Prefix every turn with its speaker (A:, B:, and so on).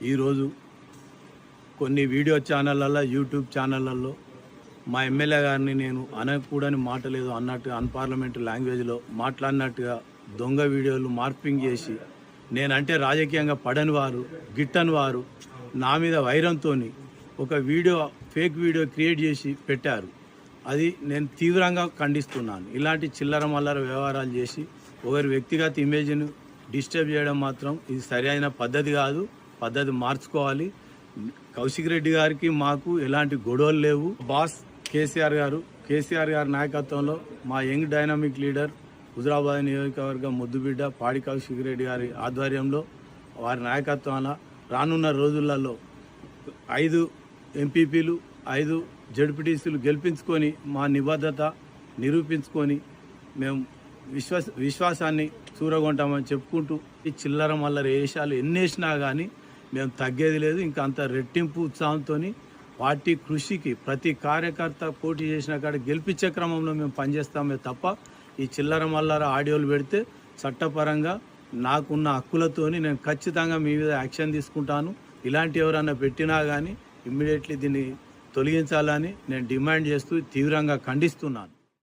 A: ఈరోజు కొన్ని video ఛానళ్ళల్లో YouTube ఛానళ్ళల్లో మా ఎమ్మెల్యే గారిని నేను అనకూడని మాట లేదు అన్నట్టుగా అన్పార్లమెంటరీ లాంగ్వేజ్లో మాట్లాడినట్టుగా దొంగ వీడియోలు మార్పింగ్ చేసి నేనంటే రాజకీయంగా పడని వారు గిట్టని వారు నా మీద వైరంతో ఒక వీడియో ఫేక్ వీడియో క్రియేట్ చేసి పెట్టారు. అది నేను తీవ్రంగా ఖండిస్తున్నాను. ఇలాంటి చిల్లర మల్లర వ్యవహారాలు చేసి ఒకరి వ్యక్తిగత ఇమేజ్ను డిస్టర్బ్ చేయడం మాత్రం ఇది సరైన పద్ధతి కాదు. పద్ధతి మార్చుకోవాలి. కౌశిక్ రెడ్డి గారికి మాకు ఎలాంటి గొడవలు లేవు. బాస్ కేసీఆర్ గారి నాయకత్వంలో మా యంగ్ డైనామిక్ లీడర్ హుజరాబాద్ నియోజకవర్గ ముద్దుబిడ్డ పాడి కౌశిక్ రెడ్డి గారి ఆధ్వర్యంలో వారి నాయకత్వాన రానున్న రోజులలో 5 ఎంపీపీలు 5 జడ్పీటీసీలు గెలిపించుకొని మా నిబద్ధత నిరూపించుకొని మేము విశ్వాసాన్ని చూరగొంటామని చెప్పుకుంటూ ఈ చిల్లర మల్లర వేషాలు ఎన్నేసినా కానీ మేము తగ్గేది లేదు. ఇంకా అంత రెట్టింపు ఉత్సాహంతో పార్టీ కృషికి ప్రతి కార్యకర్త పోటీ చేసిన కాడ గెలిపించే క్రమంలో మేము పనిచేస్తామే తప్ప ఈ చిల్లర మల్లర ఆడియోలు పెడితే చట్టపరంగా నాకున్న హక్కులతోని నేను ఖచ్చితంగా మీ మీద యాక్షన్ తీసుకుంటాను. ఇలాంటి ఎవరైనా పెట్టినా కానీ ఇమ్మీడియట్లీ దీన్ని తొలగించాలని నేను డిమాండ్ చేస్తూ తీవ్రంగా ఖండిస్తున్నాను.